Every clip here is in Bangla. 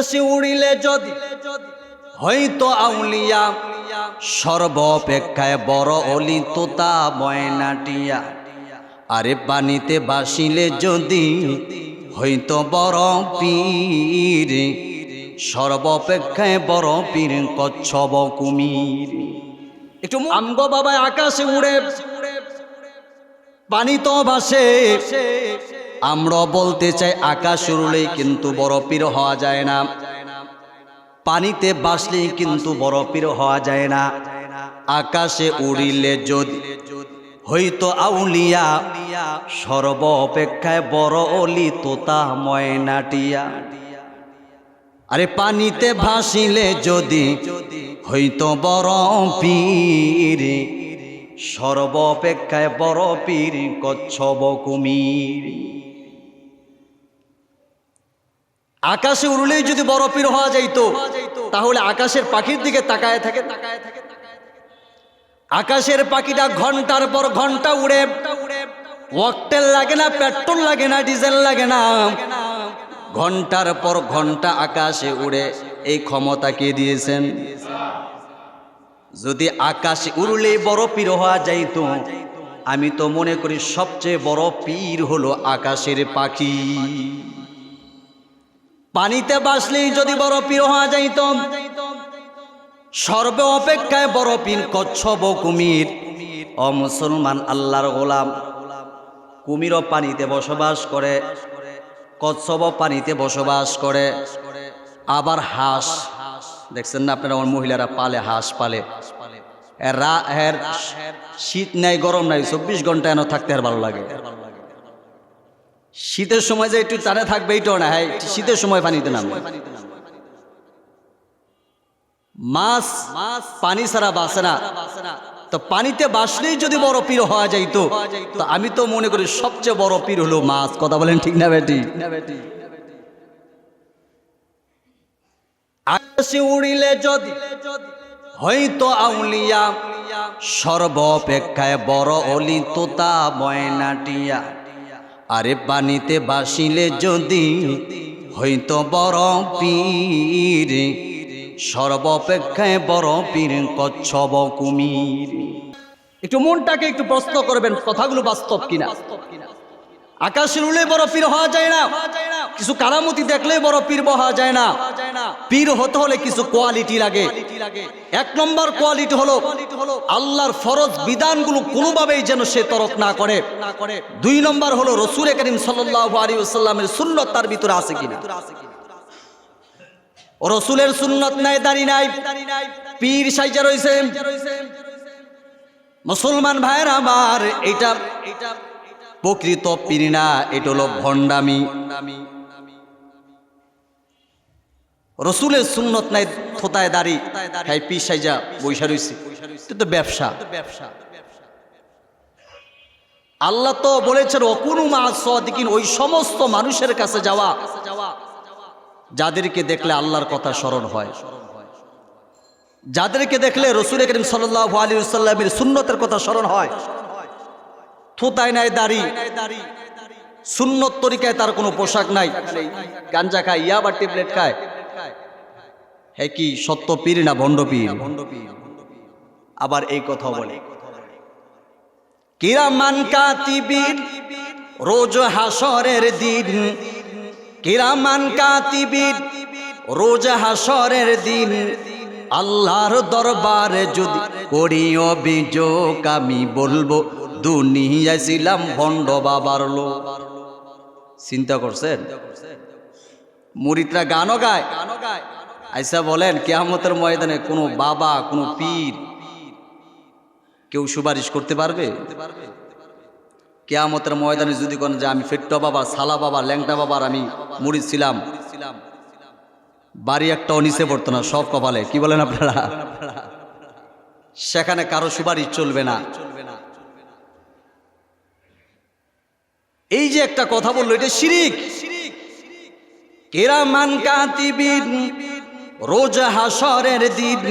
আকাশে উড়িলে যদি হয়তো আউলিয়া, সর্বপেক্ষায় বড় অলি তোতা ময়নাটিয়া। আরে পানিতে ভাসিলে যদি হয়তো বড় পীর, সর্বপেক্ষায় বড় পীর কচ্ছপ কুমির। একটু আমগো বাবা আকাশে উড়ে পানি তো ভাসে, আমরা বলতে চাই আকাশ উড়লেই কিন্তু বড় পীর হওয়া যায় না, পানিতে ভাসলেই কিন্তু বড় পীর হওয়া যায় না। আকাশে উড়িলে যদি হইতো আউলিয়া, সর্বপেক্ষায় বড় অলি তোতা ময়নাটিয়া। আরে পানিতে ভাসিলে যদি হইতো বড় পীর, সর্বপেক্ষায় বড় পীর কচ্ছপ কুমির। আকাশে উড়লেই যদি বড় পীর হওয়া যাইতো, তাহলে আকাশের পাখির দিকে তাকায় থাকে। আকাশের পাখিটা ঘন্টার পর ঘন্টা উড়ে, ওয়াকটেল লাগে না, পেট্রোল লাগে না, ডিজেল লাগে না, ঘন্টার পর ঘন্টা আকাশে উড়ে। এই ক্ষমতা কে দিয়েছেন? যদি আকাশে উড়লেই বড় পীর হওয়া যাইতো, আমি তো মনে করি সবচেয়ে বড় পীর হলো আকাশের পাখি। পানিতে ভাসলেই যদি বড় পীর হওয়া যাইত, সর্ব অপেক্ষায় বড় পীর কচ্ছপ কুমির। ও মুসলমান আল্লাহর গোলাম, কুমিরও পানিতে বসবাস করে, কচ্ছপ পানিতে বসবাস করে। আবার হাঁস দেখছেন না আপনারা, আমার মহিলারা পালে, হাঁস পালে। এর শীত নাই গরম নাই, 24 ঘন্টা এনে থাকতে আর ভালো লাগে। শীতের সময় যে একটু টানে থাকবে এইটাও না, হ্যাঁ শীতের সময় পানিতে নামবে। মাছ পানি ছাড়া বাঁচে না, তো পানিতে বাসলেই যদি বড় পীর হওয়া যাইতো, তো আমি তো মনে করি সবচেয়ে বড় পীর হলো মাছ। কথা বলেন ঠিক না বেটি? আকাশে উড়িলে যদি হয়তো আউলিয়া, সর্বপেক্ষায় বড় অলি তোতা ময়নাটিয়া। আরে পানিতে ভাসিলে যদি হয়তো বড় পীর, সর্বপেক্ষায় বড় পীর কচ্ছপ কুমির। একটু মনটাকে একটু প্রশ্ন করবেন, কথাগুলো বাস্তব কিনা। আকাশের উড়লে বড় পীর হওয়া যায় না, কিছু কারামতি দেখলেই বড় পীর হওয়া যায় না। পীর হতে হলে কিছু কোয়ালিটি লাগে। এক নম্বর কোয়ালিটি হলো আল্লাহর ফরজ বিধানগুলো কোনোভাবেই যেন সে তরক না করে। 2 নম্বর হলো রাসূল করিম সাল্লাল্লাহু আলাইহি ওয়াসাল্লামের সুন্নাত তার ভিতরে আছে কিনা। রাসূলের সুন্নাত নাই, দাড়ি নাই, পীর সাইজা রইছে। মুসলমান ভাইরা আমার, এটা প্রকৃত পীর না, এটা হলো ভণ্ডামি। রাসূলের সুন্নাত নাই, থোতায় দাড়ি, তাই পীর সাইজা বইসা রইছে, এটা তো ব্যবসা। আল্লাহ তো বলেছেন ওয়াকুনু মা'আস সাদিকিন, ওই সমস্ত মানুষের কাছে যাওয়া যাদেরকে দেখলে আল্লাহর কথা স্মরণ হয়, যাদেরকে দেখলে রাসূল করিম সাল্লাল্লাহু আলাইহি ওয়াসাল্লামের সুন্নতের কথা স্মরণ হয়। থোতায় নাই দাড়ি, সুন্নত তরিকায় তার কোনো পোশাক নাই, গাঞ্জা খায়, ইয়াবা ট্যাবলেট খায়, হ্যাঁ কি সত্য পীর না ভণ্ড পীর? আবার এই কথা বলে কিরামান কাতিবিন, রোজ হাসরের দিন, কিরামান কাতিবিন, রোজ হাসরের দিন, আল্লাহর দরবারে যদি করি অভিযোগ, আমি বলবো দুনিয়ায় ছিলাম ভণ্ড বাবার লোক। চিন্তা করছেন? মুরিদরা গানও গায়, আইসা বলেন কিয়ামতের ময়দানে কোনো বাবা, কোনো পীর কেউ সুপারিশ করতে পারবে? কিয়ামতের ময়দানে যদি কোন যে আমি ফেট্টো বাবা, সালা বাবা, ল্যাংটা বাবার আমি মুরিদ ছিলাম, বাড়ি একটাও নিচে পড়তো না, সব কপালে। কি বলেন আপনারা? সেখানে কারো সুপারিশ চলবে না। এই যে একটা কথা বললো, এটা শিরিক। কিরামান কাতিবিন, রোজ হাসরের দিন,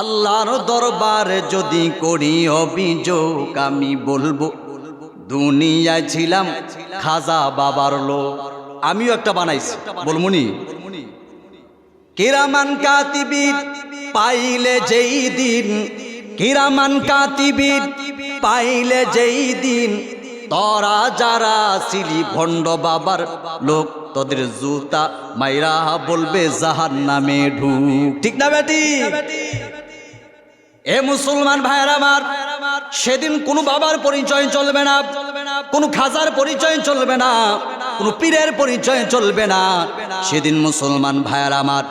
আল্লাহর দরবারে যদি করি অভিযোগ, আমি বলবো দুনিয়ায় ছিলাম খাজা বাবার লোক। আমিও একটা বানাইছি, বলমুনি কিরামান কাতিবিন পাইলে যেই দিন, কিরামান কাতিবিন পাইলে যেই দিন, তোরা যারা ছিলি ভণ্ড বাবার লোক তোদের জুতা মাইরা বলবে জাহান্নামে ঢুক। ঠিক না বেটি? এ মুসলমান ভাইরা আমার, সেদিন কোনো বাবার পরিচয় চলবে না, কোনো খাজার পরিচয় চলবে না, কোনো পীরের পরিচয় চলবে না। সেদিন মুসলমান ভাইরা আমার,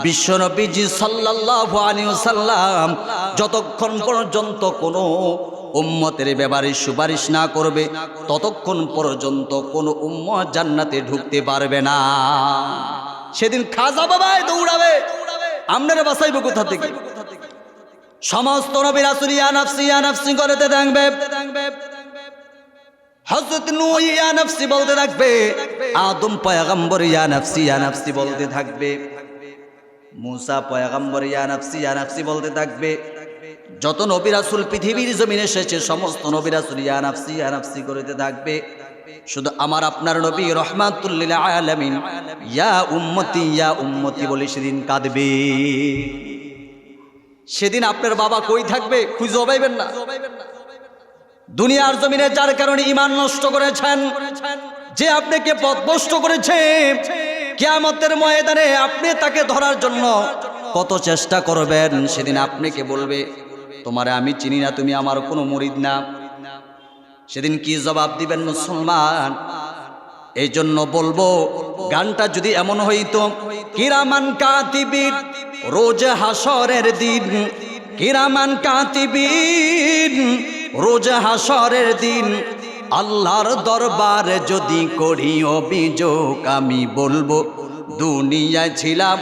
বিশ্বনবীজি সাল্লাল্লাহু আলাইহি ওয়াসাল্লাম যতক্ষণ পর্যন্ত কোনো উম্মতের ব্যাপারে সুপারিশ না করবে ততক্ষণ পর্যন্ত কোনো উম্মত জান্নাতে ঢুকতে পারবে না। সেদিন খাজা বাবাই দৌড়াবে, আপনারা বাঁচাইব কোথা থেকে? সমস্ত নবী রাসূল ইয়া নাফসি ইয়া নাফসি করতে থাকবে। হযরত নূহ ইয়া নাফসি বলতে থাকবে, আদম পয়গম্বর ইয়া নাফসি বলতে থাকবে, মুসা পয়গম্বর ইয়া নাফসি বলতে থাকবে। যত নবী রাসূল পৃথিবীর জমিনে এসেছে সমস্ত নবী রাসূল ইয়া নাফসি করতে থাকবে। শুধু আমার আপনার নবী রাহমাতুল লিল আলামিন ইয়া উম্মতি বলে সেদিন কাঁদবে। সেদিন আপনার বাবা কই থাকবে খুঁজে পাইবেন না। দুনিয়ার জমিনে যার কারণে ঈমান নষ্ট করেছেন, যে আপনাকে পথভ্রষ্ট করেছে, কিয়ামতের ময়দানে আপনি তাকে ধরার জন্য কত চেষ্টা করবেন, সেদিন আপনাকে বলবে তোমারে আমি চিনি না, তুমি আমার কোনো মুরিদ না। সেদিন কি জবাব দিবেন মুসলমান? এই জন্য বলবো, গানটা যদি এমন হইতো, কিরামান কাতিবিন রোজ হাসরের দিন, কিরামান কাতিবিন রোজ হাসরের দিন, আল্লাহর দরবারে যদি করি অভিযোগ, আমি বলবো দুনিয়ায় ছিলাম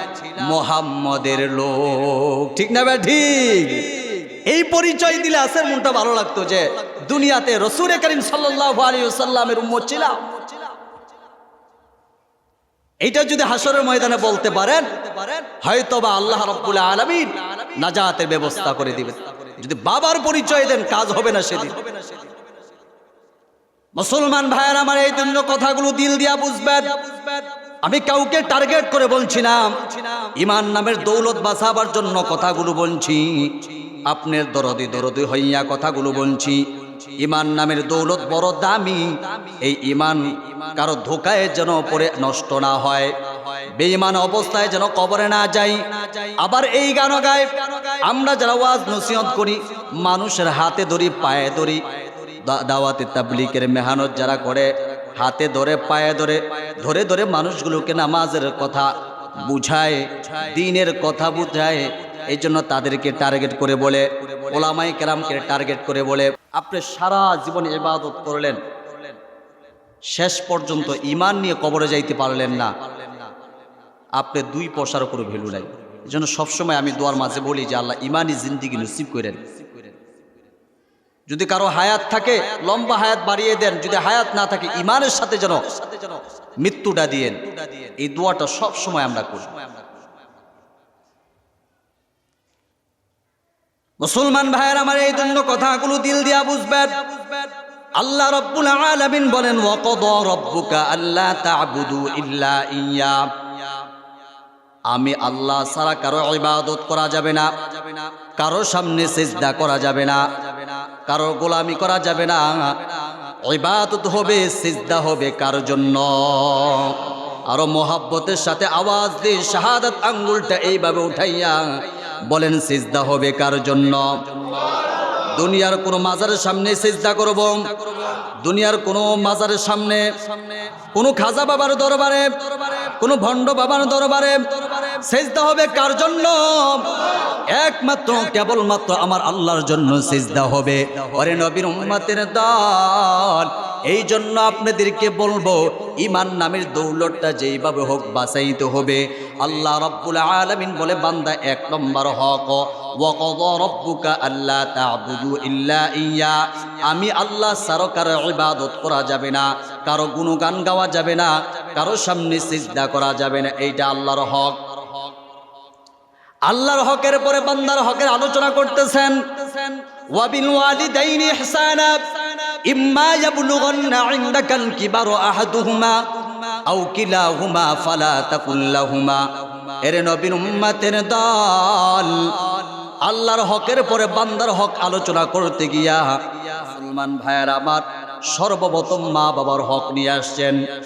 মুহাম্মদের লোক। ঠিক না ভাই? ঠিক। এই পরিচয় দিলে আসের মনটা ভালো লাগতো যে দুনিয়াতে রাসূল করিম সাল্লাল্লাহু আলাইহি ওয়াসাল্লামের উম্মত ছিলাম। এইটা যদি হাসরের ময়দানে বলতে পারেন, হয়তোবা আল্লাহ রাব্বুল আলামিন নাজাতের ব্যবস্থা করে দিবেন। যদি বাবার পরিচয় দেন কাজ হবে না সেদিন। মুসলমান ভাইয়েরা আমার, এই জন্য কথাগুলো দিল দিয়া বুঝবেন। আমি কাউকে টার্গেট করে বলছি না, ঈমান নামের দৌলত বাঁচাবার জন্য কথাগুলো বলছি। আপনার দরদি হইয়া কথাগুলো বলছি। ঈমান নামের দৌলত বড় দামি, এই ঈমান কারো ধোকায় যেন পড়ে নষ্ট না হয়, বেঈমান অবস্থায় যেন কবরে না যাই। আবার এই গান গায় আমরা যারা ওয়াজ নসিহত করি, মানুষের হাতে ধরি পায়ে ধরি, দাওয়াতে তাবলীগের মেহনত যারা করে, হাতে ধরে পায়ে ধরে ধরে ধরে মানুষগুলোকে নামাজের কথা বুঝায়, দ্বীনের কথা বুঝায়। এই জন্য তাদেরকে টার্গেট করে বলে, ওলামায়ে কেরামকে টার্গেট করে বলে, আপনি সারা জীবন ইবাদত করলেন, শেষ পর্যন্ত ঈমান নিয়ে কবরে যাইতে পারলেন না, আপনি দুই পয়সার উপর ভ্যালু নাই। এই জন্য সবসময় আমি দোয়ার মাঝে বলি যে আল্লাহ ঈমানি জিন্দেগি নসিব করেন। যদি কারো হায়াত থাকে লম্বা হায়াত বাড়িয়ে দেন, যদি হায়াত না থাকে ঈমানের সাথে যেন মৃত্যুটা দিয়েন। এই দোয়াটা সব সময় আমরা করি। মুসলমান ভাইয়ের আমার, এই জন্য কথাগুলো দিল দিয়া বুঝবেন। আল্লাহ রাব্বুল আলামিন বলেন, ওয়াকাদা রাব্বুকা আল্লা তা'বুদু ইল্লা ইয়্যা, আমি আল্লাহ ছাড়া কারো ইবাদত করা যাবে না, কারো সামনে সিজদা করা যাবে না, কারো গোলামি করা যাবে না। ইবাদত হবে, সিজদা হবে কার জন্য? আরো মোহাব্বতের সাথে আওয়াজ দিয়ে শাহাদাত আঙ্গুলটা এইভাবে উঠাইয়া বলেন, সিজদা হবে কার জন্য? দুনিয়ার কোন মাজারের সামনে সিজদা করব, দুনিয়ার কোন মাজারের সামনে, কোন খাজা বাবার দরবারে, কোন ভণ্ড বাবার দরবারে সিজদা হবে কার জন্য? একমাত্র কেবলমাত্র আমার আল্লাহর জন্য সিজদা হবে। ওরে নবীর উম্মতের দল, এই জন্য আপনাদেরকে বলবো, ঈমান নামের দৌলতটা যেইভাবে হোক বাঁচাইতে হবে। আল্লাহ রাব্বুল আলামিন বলে, বান্দা এক নম্বর হক, ওয়াকাদা রাব্বুকা আল্লা তা'বুদু ইল্লা ইয়্যা, আমি আল্লাহ ছাড়া কারো ইবাদত করা যাবে না, কারো গুণগান গাওয়া যাবে না, কারো সামনে সিজদা করা যাবে না। এইটা আল্লাহর হক। আল্লাহর হকের পরে বান্দার হকের আলোচনা করতেছেন। ওয়াবিল ওয়ালিদাইনি ইহসানা ইম্মা ইয়াবলুগান্না ইনদাকাল কিবারা আহাদুহুমা আও কিলাহুমা ফালা তাকুল লাহুমা এর নবীর উম্মতের দল আল্লাহর হকের পরে বান্দার হক আলোচনা করতে গিয়া মুসলমান ভাইয়ের আমার সর্বপ্রথম মা বাবার হক নিয়ে আসছেন।